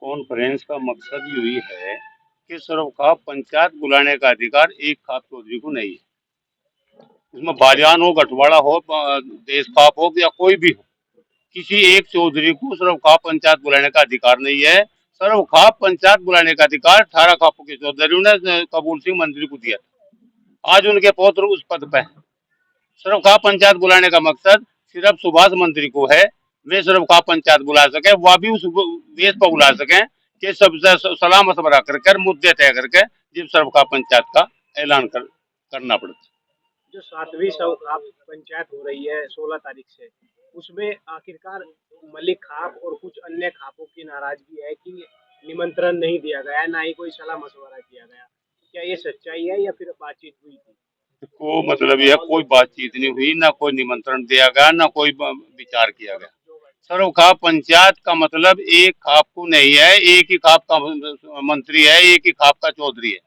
Conference का मकसद यही है कि सर्वखाप पंचायत बुलाने का अधिकार एक खाप चौधरी को नहीं है। उसमें बालियान हो, गठवाड़ा हो, देश खाप हो या कोई भी हो, किसी एक चौधरी को सर्वखाप पंचायत बुलाने का अधिकार नहीं है। सर्वखाप पंचायत बुलाने का अधिकार 18 खापों के चौधरी ने कबूल सिंह मंत्री को दिया था। आज उनके पौत्र उस पद पे हैं। सर्वखाप पंचायत बुलाने का मकसद सिर्फ सुभाष मंत्री को है, वे सर्वखाप पंचायत बुला सके, वह भी उस बेस पर बुला सके कि सबसे सलाह मशवरा करके मुद्दे तय करके जब सर्वखाप पंचायत का ऐलान करना पड़ता है। जो 7वीं सर्वखाप पंचायत हो रही है 16 तारीख से, उसमें आखिरकार मलिक खाप और कुछ अन्य खापों की नाराजगी है कि निमंत्रण नहीं दिया गया, ना ही कोई सलाह मशवरा किया गया। क्या ये सच्चाई है या फिर बातचीत हुई थी? को मतलब यह कोई बातचीत नहीं हुई, ना कोई निमंत्रण दिया गया, ना कोई विचार किया गया। सर्वखाप पंचायत का मतलब एक खाप को नहीं है, एक ही खाप का मंत्री है, एक ही खाप का चौधरी है,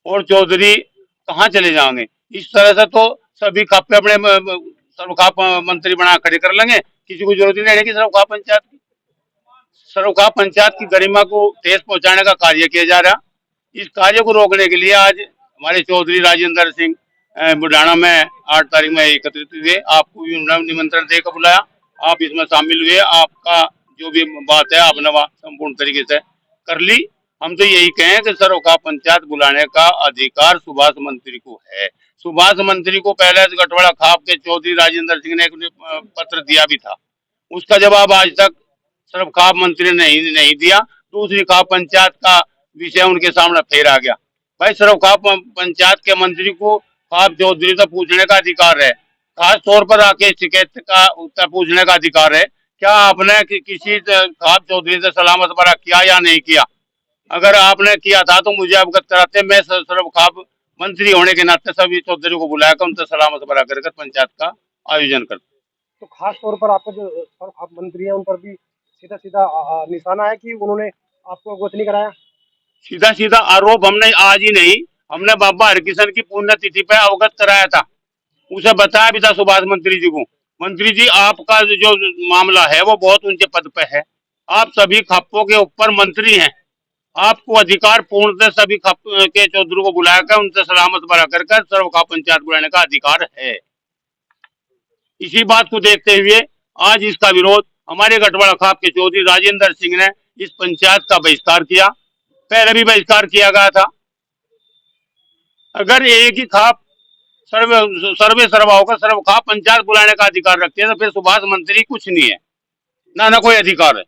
और चौधरी कहाँ चले जाएंगे? इस तरह से तो सभी खाप पे अपने सर्वखाप मंत्री बना खड़े कर लेंगे, किसी को जरूरत नहीं है कि सर्वखाप पंचायत की। सर्वखाप पंचायत की गरिमा को ठेस पहुंचाने का कार्य किया जा रहा। इस कार्य को रोकने के लिए आज हमारे चौधरी राजेंद्र सिंह बुढ़ाना में 8 तारीख में एकत्रित हुए। आपको भी उन्होंने निमंत्रण देकर बुलाया, आप इसमें शामिल हुए। आपका जो भी बात है आपने वह संपूर्ण तरीके से कर ली। हम तो यही कहें कि सर्वखाप पंचायत बुलाने का अधिकार सुभाष मंत्री को है। सुभाष मंत्री को पहले गठवाड़ा खाप के चौधरी राजेंद्र सिंह ने एक पत्र दिया भी था, उसका जवाब आज तक सर्वखाप मंत्री ने नहीं दिया। दूसरी खाप पंचायत का विषय उनके सामने फिर आ गया। भाई, सर्वखाप पंचायत के मंत्री को खाप चौधरी से पूछने का अधिकार है, खास तौर पर आके शिकायत का उत्तर पूछने का अधिकार है। क्या आपने किसी खाप चौधरी से सलाह मशवरा किया या नहीं किया? अगर आपने किया था तो मुझे अवगत कराते, मैं सर्वखाप मंत्री होने के नाते सभी चौधरी को बुलाकर उनसे सलाह मशवरा कर पंचायत का आयोजन करते। तो खास तौर पर आपके जो सर्वखाप मंत्री है उन पर भी सीधा सीधा निशाना है कि उन्होंने आपको अवगत नहीं कराया। सीधा सीधा आरोप हमने आज ही नहीं, हमने बाबा हरकिशन की पुण्यतिथि पे अवगत कराया था, उसे बताया भी था सुभाष मंत्री जी को। मंत्री जी, आपका जो मामला है वो बहुत ऊंचे पद पे है, आप सभी खापों के ऊपर मंत्री हैं, आपको अधिकार पूर्णतः सभी खाप के चौधरी को बुलाकर उनसे सलाह मशवरा कर सर्वखाप पंचायत बुलाने का अधिकार है। इसी बात को देखते हुए आज इसका विरोध हमारे गठवाड़ा खाप के चौधरी राजेंद्र सिंह ने इस पंचायत का बहिष्कार किया। पहले भी बहिष्कार किया गया था। अगर एक ही खाप सर्वे सर्वा होकर सर्वखाप पंचायत बुलाने का अधिकार रखते हैं तो फिर सुभाष मंत्री कुछ नहीं है, ना कोई अधिकार है।